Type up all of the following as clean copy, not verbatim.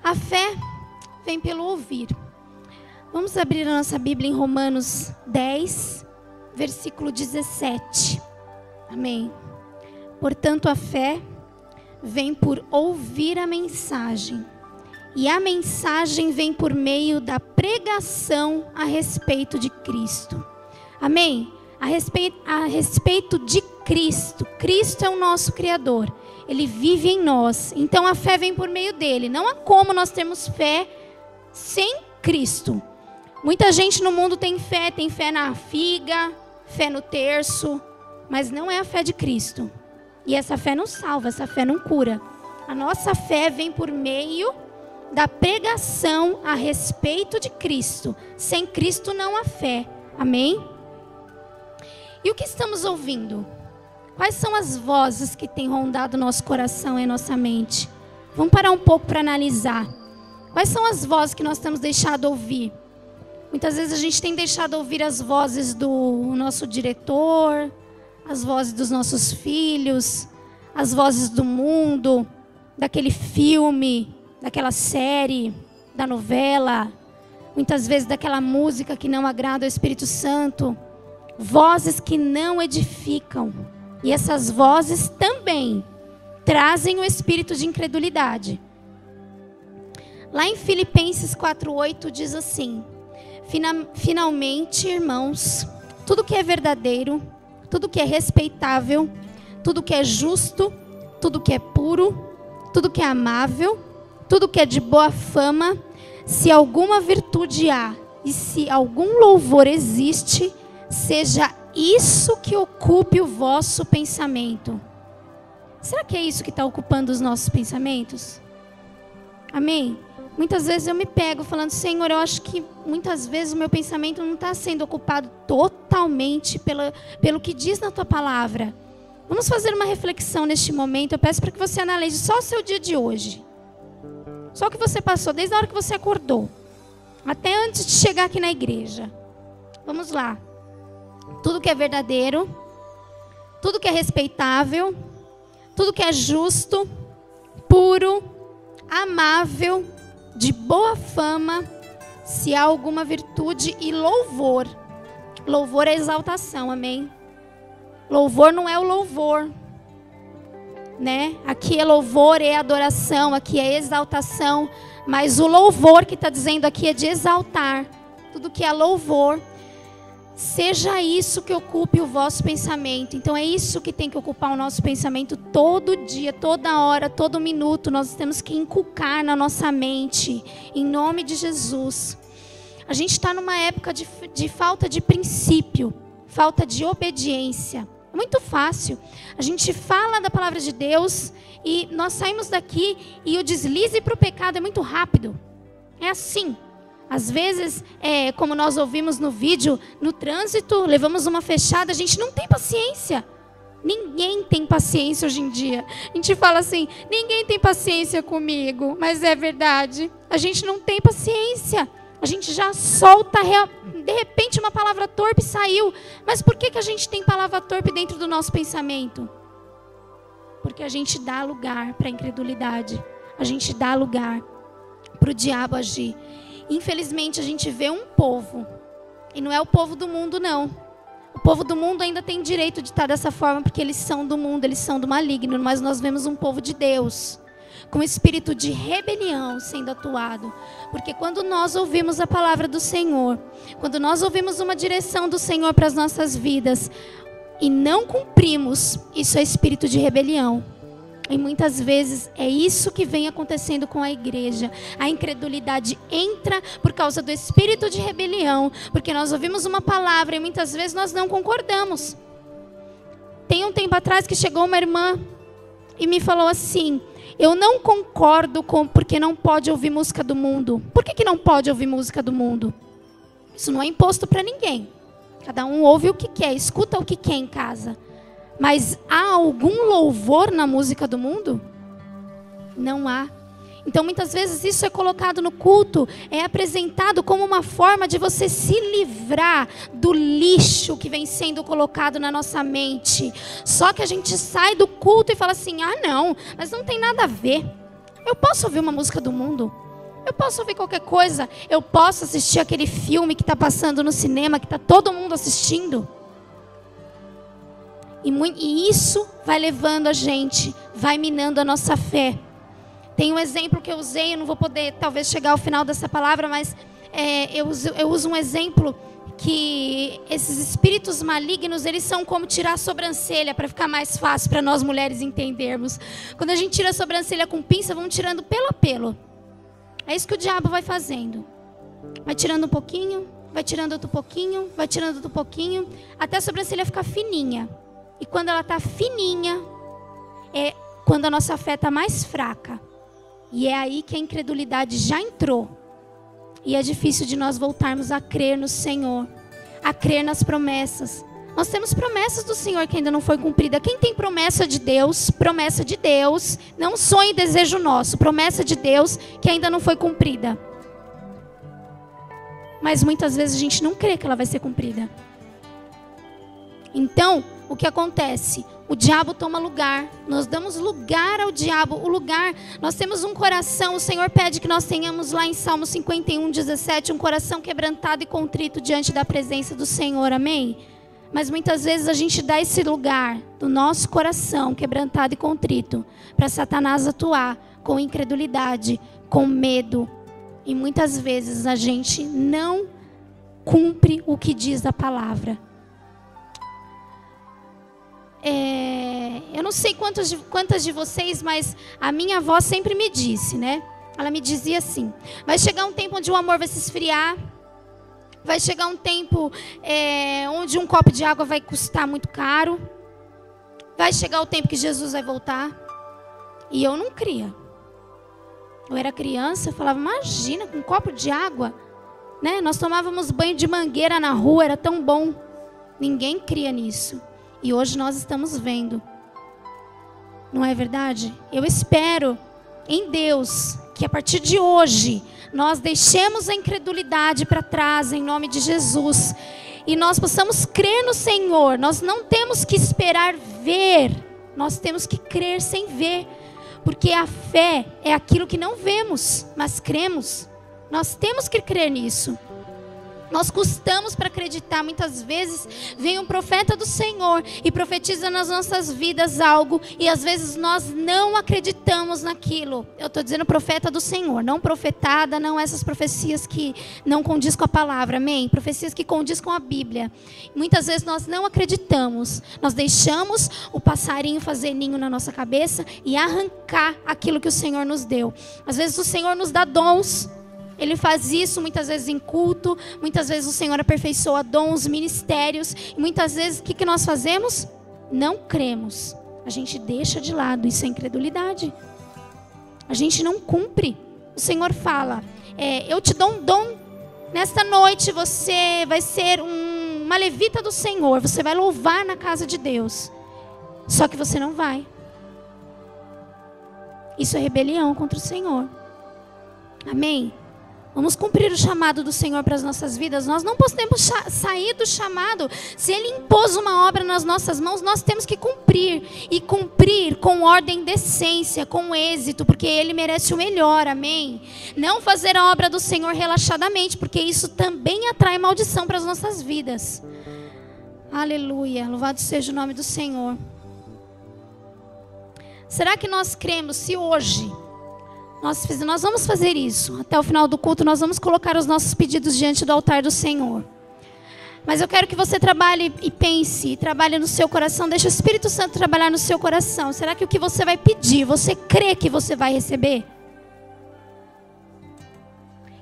A fé vem pelo ouvir. Vamos abrir a nossa Bíblia em Romanos 10, versículo 17. Amém. Portanto, a fé vem por ouvir a mensagem. E a mensagem vem por meio da pregação a respeito de Cristo. Amém? A respeito de Cristo. Cristo é o nosso Criador. Ele vive em nós. Então a fé vem por meio dele. Não há como nós termos fé sem Cristo. Muita gente no mundo tem fé na figa, fé no terço, mas não é a fé de Cristo. E essa fé não salva, essa fé não cura. A nossa fé vem por meio da pregação a respeito de Cristo. Sem Cristo não há fé. Amém? E o que estamos ouvindo? Quais são as vozes que têm rondado nosso coração e nossa mente? Vamos parar um pouco para analisar. Quais são as vozes que nós temos deixado ouvir? Muitas vezes a gente tem deixado ouvir as vozes do nosso diretor, as vozes dos nossos filhos, as vozes do mundo, daquele filme, daquela série, da novela, muitas vezes daquela música que não agrada ao Espírito Santo. Vozes que não edificam. E essas vozes também trazem o espírito de incredulidade. Lá em Filipenses 4:8 diz assim: finalmente, irmãos, tudo que é verdadeiro, tudo que é respeitável, tudo que é justo, tudo que é puro, tudo que é amável, tudo que é de boa fama, se alguma virtude há e se algum louvor existe, seja isso que ocupe o vosso pensamento. Será que é isso que está ocupando os nossos pensamentos? Amém? Muitas vezes eu me pego falando: Senhor, eu acho que muitas vezes o meu pensamento não está sendo ocupado totalmente pelo que diz na tua palavra. Vamos fazer uma reflexão neste momento. Eu peço para que você analise só o seu dia de hoje. Só o que você passou desde a hora que você acordou até antes de chegar aqui na igreja. Vamos lá. Tudo que é verdadeiro, tudo que é respeitável, tudo que é justo, puro, amável, de boa fama, se há alguma virtude e louvor. Louvor é exaltação, amém? Louvor não é o louvor, né? Aqui é louvor, é adoração, aqui é exaltação, mas o louvor que está dizendo aqui é de exaltar. Tudo que é louvor. Seja isso que ocupe o vosso pensamento. Então é isso que tem que ocupar o nosso pensamento todo dia, toda hora, todo minuto. Nós temos que inculcar na nossa mente, em nome de Jesus. A gente está numa época de falta de princípio, falta de obediência. É muito fácil. A gente fala da palavra de Deus e nós saímos daqui e o deslize para o pecado é muito rápido. É assim. Às vezes, como nós ouvimos no vídeo, no trânsito, levamos uma fechada, a gente não tem paciência. Ninguém tem paciência hoje em dia. A gente fala assim: ninguém tem paciência comigo, mas é verdade. A gente não tem paciência. A gente já solta, de repente uma palavra torpe saiu. Mas por que a gente tem palavra torpe dentro do nosso pensamento? Porque a gente dá lugar para a incredulidade. A gente dá lugar para o diabo agir. Infelizmente a gente vê um povo, e não é o povo do mundo não. O povo do mundo ainda tem direito de estar dessa forma, porque eles são do mundo, eles são do maligno. Mas nós vemos um povo de Deus, com espírito de rebelião sendo atuado. Porque quando nós ouvimos a palavra do Senhor, quando nós ouvimos uma direção do Senhor para as nossas vidas, e não cumprimos, isso é espírito de rebelião. E muitas vezes é isso que vem acontecendo com a igreja. A incredulidade entra por causa do espírito de rebelião. Porque nós ouvimos uma palavra e muitas vezes nós não concordamos. Tem um tempo atrás que chegou uma irmã e me falou assim: eu não concordo porque não pode ouvir música do mundo. Por que não pode ouvir música do mundo? Isso não é imposto para ninguém. Cada um ouve o que quer, escuta o que quer em casa. Mas há algum louvor na música do mundo? Não há. Então muitas vezes isso é colocado no culto, é apresentado como uma forma de você se livrar do lixo que vem sendo colocado na nossa mente. Só que a gente sai do culto e fala assim: ah não, mas não tem nada a ver. Eu posso ouvir uma música do mundo? Eu posso ouvir qualquer coisa. Eu posso assistir aquele filme que está passando no cinema, que está todo mundo assistindo. E isso vai levando a gente, vai minando a nossa fé. Tem um exemplo que eu usei, eu não vou poder talvez chegar ao final dessa palavra, mas eu uso um exemplo que esses espíritos malignos, eles são como tirar a sobrancelha, para ficar mais fácil para nós mulheres entendermos. Quando a gente tira a sobrancelha com pinça, vão tirando pelo a pelo. É isso que o diabo vai fazendo. Vai tirando um pouquinho, vai tirando outro pouquinho, vai tirando outro pouquinho, até a sobrancelha ficar fininha. E quando ela está fininha, é quando a nossa fé está mais fraca. E é aí que a incredulidade já entrou. E é difícil de nós voltarmos a crer no Senhor, a crer nas promessas. Nós temos promessas do Senhor que ainda não foi cumprida. Quem tem promessa de Deus, não sonho e desejo nosso, promessa de Deus que ainda não foi cumprida. Mas muitas vezes a gente não crê que ela vai ser cumprida. Então, o que acontece? O diabo toma lugar, nós damos lugar ao diabo, nós temos um coração, o Senhor pede que nós tenhamos lá em Salmo 51:17, um coração quebrantado e contrito diante da presença do Senhor, amém? Mas muitas vezes a gente dá esse lugar do nosso coração quebrantado e contrito para Satanás atuar com incredulidade, com medo, e muitas vezes a gente não cumpre o que diz a palavra. Eu não sei quantas de vocês, mas a minha avó sempre me disse, né? Ela me dizia assim: vai chegar um tempo onde o amor vai se esfriar, vai chegar um tempo onde um copo de água vai custar muito caro, vai chegar o tempo que Jesus vai voltar. E eu não cria. Eu era criança, eu falava, imagina, com um copo de água, né? Nós tomávamos banho de mangueira na rua, era tão bom. Ninguém cria nisso. E hoje nós estamos vendo. Não é verdade? Eu espero em Deus que a partir de hoje nós deixemos a incredulidade para trás em nome de Jesus. E nós possamos crer no Senhor. Nós não temos que esperar ver. Nós temos que crer sem ver. Porque a fé é aquilo que não vemos, mas cremos. Nós temos que crer nisso. Nós custamos para acreditar. Muitas vezes vem um profeta do Senhor e profetiza nas nossas vidas algo, e às vezes nós não acreditamos naquilo. Eu estou dizendo profeta do Senhor, não profetada, não essas profecias que não condiz com a palavra, amém? Profecias que condiz com a Bíblia. Muitas vezes nós não acreditamos. Nós deixamos o passarinho fazer ninho na nossa cabeça e arrancar aquilo que o Senhor nos deu. Às vezes o Senhor nos dá dons. Ele faz isso muitas vezes em culto, muitas vezes o Senhor aperfeiçoa dons, ministérios, e muitas vezes o que nós fazemos? Não cremos. A gente deixa de lado, isso é incredulidade. A gente não cumpre. O Senhor fala, eu te dou um dom, nesta noite você vai ser uma levita do Senhor, você vai louvar na casa de Deus. Só que você não vai. Isso é rebelião contra o Senhor. Amém? Vamos cumprir o chamado do Senhor para as nossas vidas. Nós não podemos sair do chamado. Se Ele impôs uma obra nas nossas mãos, nós temos que cumprir. E cumprir com ordem, decência, com êxito, porque Ele merece o melhor, amém? Não fazer a obra do Senhor relaxadamente, porque isso também atrai maldição para as nossas vidas. Aleluia, louvado seja o nome do Senhor. Será que nós cremos se hoje... Nós vamos fazer isso. Até o final do culto nós vamos colocar os nossos pedidos diante do altar do Senhor. Mas eu quero que você trabalhe e pense, trabalhe no seu coração. Deixe o Espírito Santo trabalhar no seu coração. Será que o que você vai pedir, você crê que você vai receber?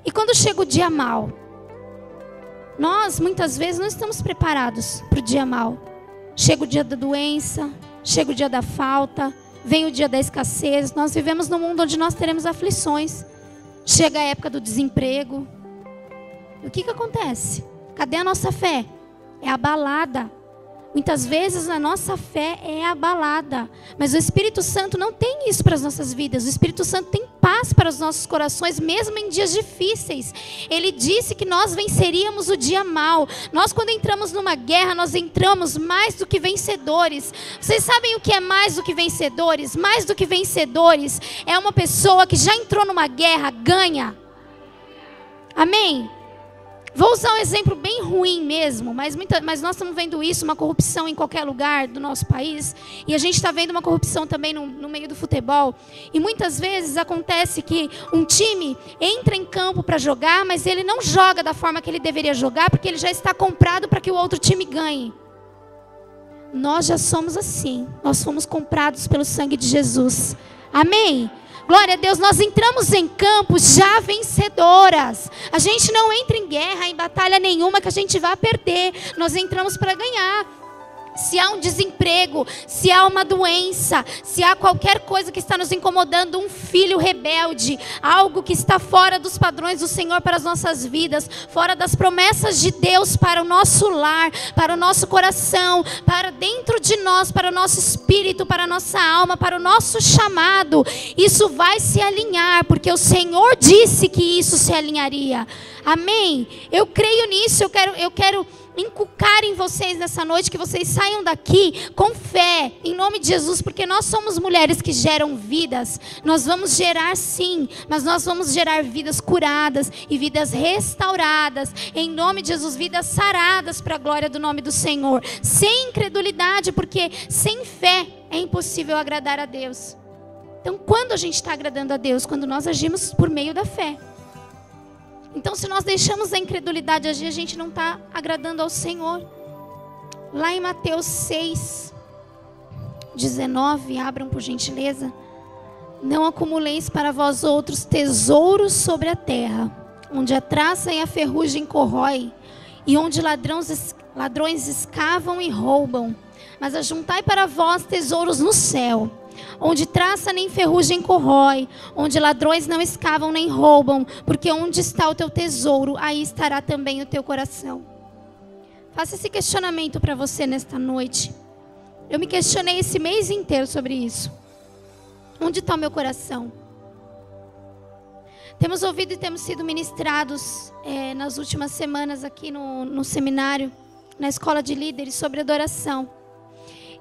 E quando chega o dia mau? Nós muitas vezes não estamos preparados para o dia mau. Chega o dia da doença, chega o dia da falta, vem o dia da escassez. Nós vivemos num mundo onde nós teremos aflições. Chega a época do desemprego. E o que acontece? Cadê a nossa fé? É abalada. Muitas vezes a nossa fé é abalada. Mas o Espírito Santo não tem isso para as nossas vidas. O Espírito Santo tem paz para os nossos corações, mesmo em dias difíceis. Ele disse que nós venceríamos o dia mau. Nós, quando entramos numa guerra, nós entramos mais do que vencedores. Vocês sabem o que é mais do que vencedores? Mais do que vencedores é uma pessoa que já entrou numa guerra, ganha. Amém? Vou usar um exemplo bem ruim mesmo, mas nós estamos vendo isso, uma corrupção em qualquer lugar do nosso país, e a gente está vendo uma corrupção também no meio do futebol, e muitas vezes acontece que um time entra em campo para jogar, mas ele não joga da forma que ele deveria jogar, porque ele já está comprado para que o outro time ganhe. Nós já somos assim, nós fomos comprados pelo sangue de Jesus. Amém? Glória a Deus, nós entramos em campo já vencedoras. A gente não entra em guerra, em batalha nenhuma que a gente vá perder. Nós entramos para ganhar. Se há um desemprego, se há uma doença, se há qualquer coisa que está nos incomodando, um filho rebelde, algo que está fora dos padrões do Senhor para as nossas vidas, fora das promessas de Deus para o nosso lar, para o nosso coração, para dentro de nós, para o nosso espírito, para a nossa alma, para o nosso chamado, isso vai se alinhar, porque o Senhor disse que isso se alinharia. Amém? Eu creio nisso, eu quero inculcar em vocês nessa noite, que vocês saiam daqui com fé, em nome de Jesus, porque nós somos mulheres que geram vidas. Nós vamos gerar sim, mas nós vamos gerar vidas curadas e vidas restauradas, em nome de Jesus, vidas saradas para a glória do nome do Senhor, sem incredulidade, porque sem fé é impossível agradar a Deus. Então, quando a gente está agradando a Deus? Quando nós agimos por meio da fé. Então, se nós deixamos a incredulidade agir, a gente não está agradando ao Senhor. Lá em Mateus 6, 19, abram por gentileza. Não acumuleis para vós outros tesouros sobre a terra, onde a traça e a ferrugem corrói, e onde ladrões escavam e roubam. Mas ajuntai para vós tesouros no céu, onde traça nem ferrugem corrói, onde ladrões não escavam nem roubam, porque onde está o teu tesouro, aí estará também o teu coração. Faça esse questionamento para você nesta noite. Eu me questionei esse mês inteiro sobre isso. Onde está o meu coração? Temos ouvido e temos sido ministrados nas últimas semanas aqui no seminário, na escola de líderes, sobre adoração.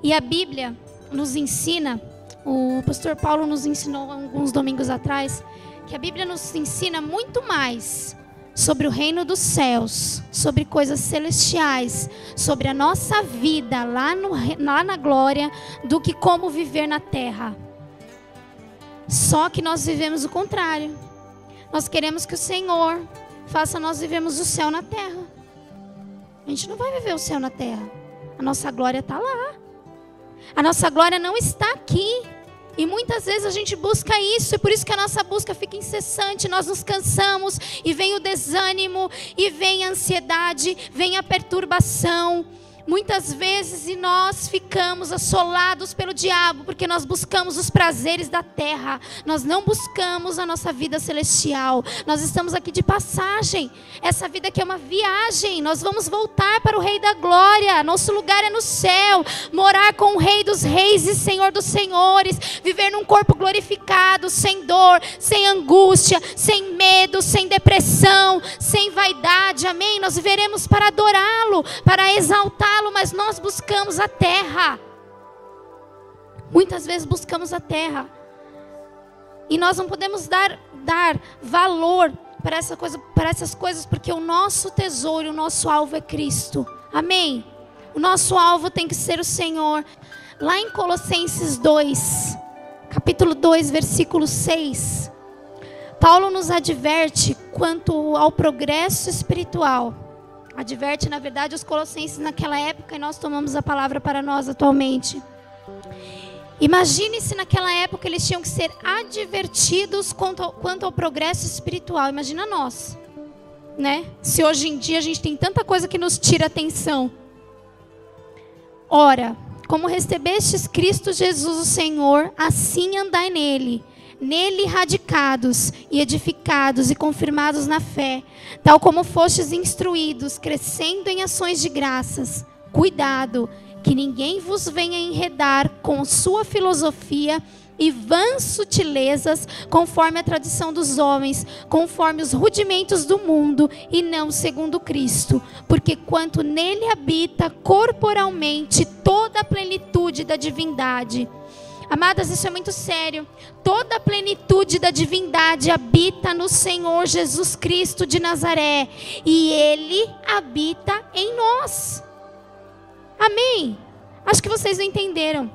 E a Bíblia nos ensina, o pastor Paulo nos ensinou alguns domingos atrás, que a Bíblia nos ensina muito mais sobre o reino dos céus, sobre coisas celestiais, sobre a nossa vida lá na glória, do que como viver na terra. Só que nós vivemos o contrário. Nós queremos que o Senhor faça nós vivermos o céu na terra. A gente não vai viver o céu na terra. A nossa glória está lá. A nossa glória não está aqui. E muitas vezes a gente busca isso, e por isso que a nossa busca fica incessante, nós nos cansamos, e vem o desânimo, e vem a ansiedade, vem a perturbação. Muitas vezes e nós ficamos assolados pelo diabo, porque nós buscamos os prazeres da terra, nós não buscamos a nossa vida celestial. Nós estamos aqui de passagem, essa vida aqui é uma viagem, nós vamos voltar para o Rei da Glória, nosso lugar é no céu, morar com o Rei dos Reis e Senhor dos Senhores, viver num corpo glorificado, sem dor, sem angústia, sem medo, sem depressão, sem vaidade, amém? Nós viveremos para adorá-lo, para exaltá-lo, mas nós buscamos a terra. Muitas vezes buscamos a terra. E nós não podemos dar valor para essas coisas, porque o nosso tesouro, o nosso alvo é Cristo. Amém? O nosso alvo tem que ser o Senhor. Lá em Colossenses 2, capítulo 2, versículo 6, Paulo nos adverte quanto ao progresso espiritual. Adverte, na verdade, os colossenses naquela época, e nós tomamos a palavra para nós atualmente. Imagine se naquela época eles tinham que ser advertidos quanto ao progresso espiritual. Imagina nós, né? Se hoje em dia a gente tem tanta coisa que nos tira a atenção. Ora, como recebestes Cristo Jesus o Senhor, assim andai nele radicados e edificados e confirmados na fé, tal como fostes instruídos, crescendo em ações de graças. Cuidado, que ninguém vos venha enredar com sua filosofia e vãs sutilezas, conforme a tradição dos homens, conforme os rudimentos do mundo, e não segundo Cristo. Porque quanto nele habita corporalmente toda a plenitude da divindade, Amadas, isso é muito sério. Toda a plenitude da divindade habita no Senhor Jesus Cristo de Nazaré. E Ele habita em nós. Amém? Acho que vocês não entenderam.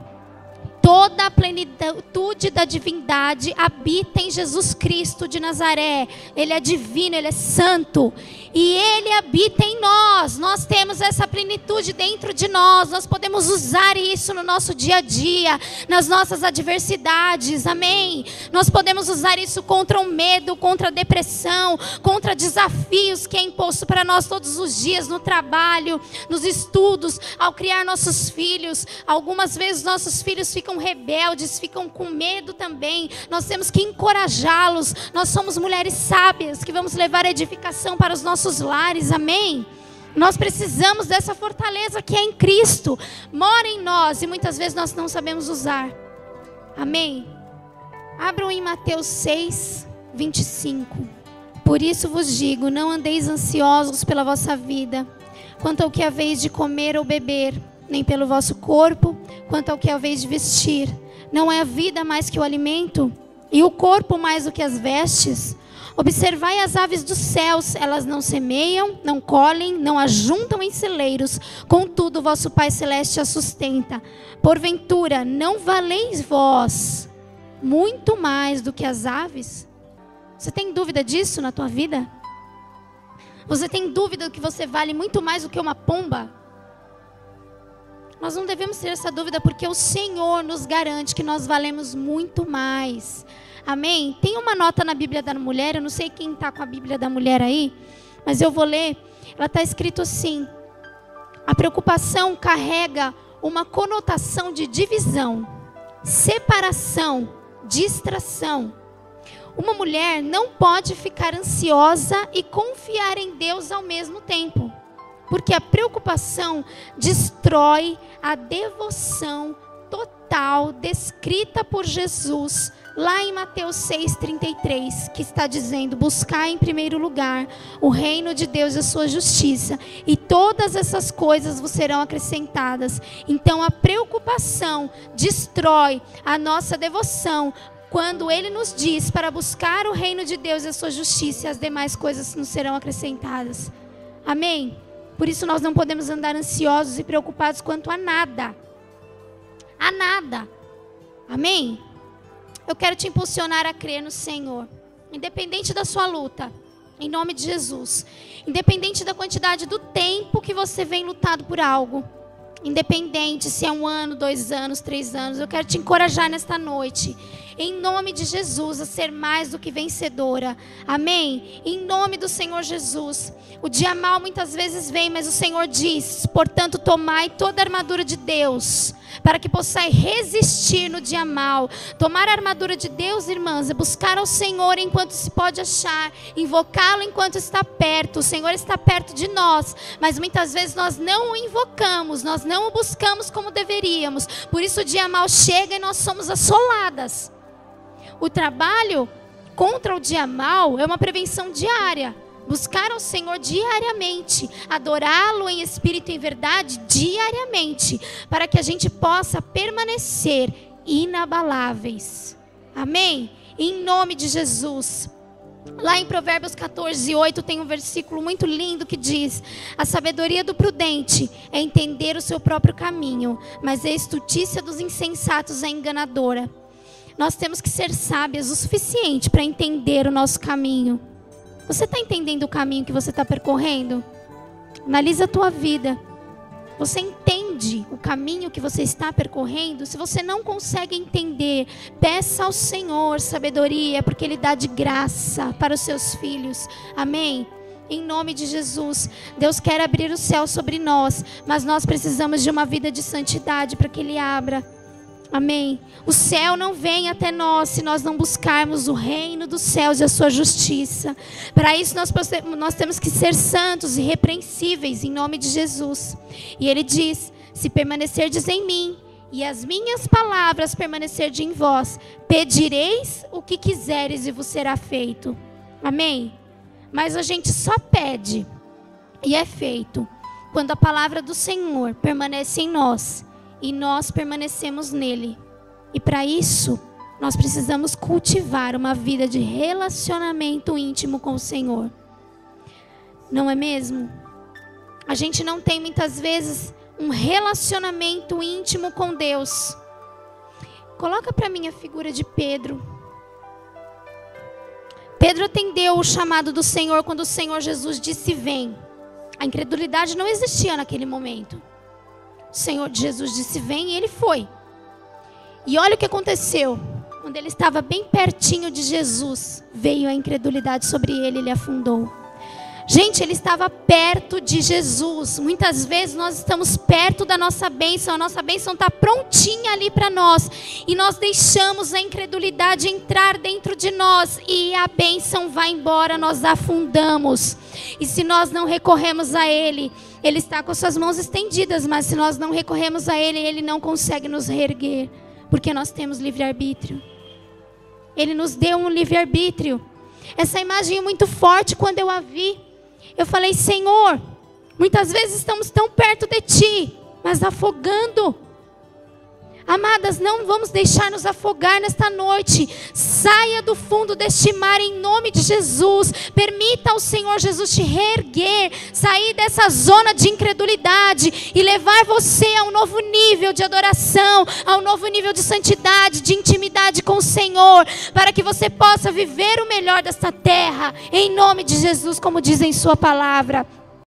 Toda a plenitude da divindade habita em Jesus Cristo de Nazaré. Ele é divino, Ele é santo. E Ele habita em nós. Nós temos essa plenitude dentro de nós. Nós podemos usar isso no nosso dia a dia, nas nossas adversidades. Amém? Nós podemos usar isso contra o medo, contra a depressão, contra desafios que é imposto para nós todos os dias no trabalho, nos estudos, ao criar nossos filhos. Algumas vezes nossos filhos ficam rebeldes, ficam com medo também. Nós temos que encorajá-los. Nós somos mulheres sábias que vamos levar a edificação para os nossos lares. Amém? Nós precisamos dessa fortaleza que é em Cristo. Mora em nós e muitas vezes nós não sabemos usar. Amém? Abram em Mateus 6, 25. Por isso vos digo, não andeis ansiosos pela vossa vida, quanto ao que haveis de comer ou beber, nem pelo vosso corpo, quanto ao que haveis de vestir. Não é a vida mais que o alimento, e o corpo mais do que as vestes? Observai as aves dos céus, elas não semeiam, não colhem, não ajuntam em celeiros, contudo vosso Pai Celeste as sustenta. Porventura, não valeis vós muito mais do que as aves? Você tem dúvida disso na tua vida? Você tem dúvida que você vale muito mais do que uma pomba? Nós não devemos ter essa dúvida, porque o Senhor nos garante que nós valemos muito mais. Amém? Tem uma nota na Bíblia da Mulher, eu não sei quem está com a Bíblia da Mulher aí, mas eu vou ler. Ela está escrito assim: a preocupação carrega uma conotação de divisão, separação, distração. Uma mulher não pode ficar ansiosa e confiar em Deus ao mesmo tempo, porque a preocupação destrói a devoção total descrita por Jesus lá em Mateus 6,33, que está dizendo: buscar em primeiro lugar o reino de Deus e a sua justiça, e todas essas coisas vos serão acrescentadas. Então a preocupação destrói a nossa devoção, quando Ele nos diz para buscar o reino de Deus e a sua justiça, e as demais coisas nos serão acrescentadas. Amém? Por isso nós não podemos andar ansiosos e preocupados quanto a nada. A nada. Amém? Eu quero te impulsionar a crer no Senhor, independente da sua luta, em nome de Jesus. Independente da quantidade do tempo que você vem lutado por algo. Independente se é 1 ano, 2 anos, 3 anos. Eu quero te encorajar nesta noite, em nome de Jesus, a ser mais do que vencedora. Amém? Em nome do Senhor Jesus. O dia mau muitas vezes vem, mas o Senhor diz: portanto, tomai toda a armadura de Deus, para que possais resistir no dia mau. Tomar a armadura de Deus, irmãs, é buscar ao Senhor enquanto se pode achar, invocá-lo enquanto está perto. O Senhor está perto de nós, mas muitas vezes nós não o invocamos, nós não o buscamos como deveríamos. Por isso o dia mau chega e nós somos assoladas. O trabalho contra o dia mau é uma prevenção diária. Buscar ao Senhor diariamente, adorá-lo em espírito e em verdade diariamente, para que a gente possa permanecer inabaláveis. Amém? Em nome de Jesus. Lá em Provérbios 14:8 tem um versículo muito lindo que diz: a sabedoria do prudente é entender o seu próprio caminho, mas a estultícia dos insensatos é enganadora. Nós temos que ser sábias o suficiente para entender o nosso caminho. Você está entendendo o caminho que você está percorrendo? Analisa a tua vida. Você entende o caminho que você está percorrendo? Se você não consegue entender, peça ao Senhor sabedoria, porque Ele dá de graça para os seus filhos. Amém? Em nome de Jesus. Deus quer abrir o céu sobre nós, mas nós precisamos de uma vida de santidade para que Ele abra. Amém? O céu não vem até nós se nós não buscarmos o reino dos céus e a sua justiça. Para isso nós temos que ser santos e irrepreensíveis em nome de Jesus. E Ele diz: se permanecerdes em mim e as minhas palavras permanecerem em vós, pedireis o que quiseres e vos será feito. Amém? Mas a gente só pede e é feito quando a palavra do Senhor permanece em nós e nós permanecemos nele. E para isso, nós precisamos cultivar uma vida de relacionamento íntimo com o Senhor. Não é mesmo? A gente não tem muitas vezes um relacionamento íntimo com Deus. Coloca para mim a figura de Pedro. Pedro atendeu o chamado do Senhor quando o Senhor Jesus disse: vem. A incredulidade não existia naquele momento. O Senhor Jesus disse: vem, e ele foi. E olha o que aconteceu. Quando ele estava bem pertinho de Jesus, veio a incredulidade sobre ele, ele afundou. Gente, ele estava perto de Jesus. Muitas vezes nós estamos perto da nossa bênção. A nossa bênção está prontinha ali para nós. E nós deixamos a incredulidade entrar dentro de nós. E a bênção vai embora, nós afundamos. E se nós não recorremos a Ele, Ele está com suas mãos estendidas. Mas se nós não recorremos a Ele, Ele não consegue nos reerguer. Porque nós temos livre-arbítrio. Ele nos deu um livre-arbítrio. Essa imagem é muito forte quando eu a vi. Eu falei: Senhor, muitas vezes estamos tão perto de Ti, mas afogando. Amadas, não vamos deixar nos afogar nesta noite. Saia do fundo deste mar em nome de Jesus. Permita ao Senhor Jesus te reerguer, sair dessa zona de incredulidade e levar você a um novo nível de adoração, a um novo nível de santidade, de intimidade com o Senhor, para que você possa viver o melhor desta terra, em nome de Jesus, como diz em sua palavra.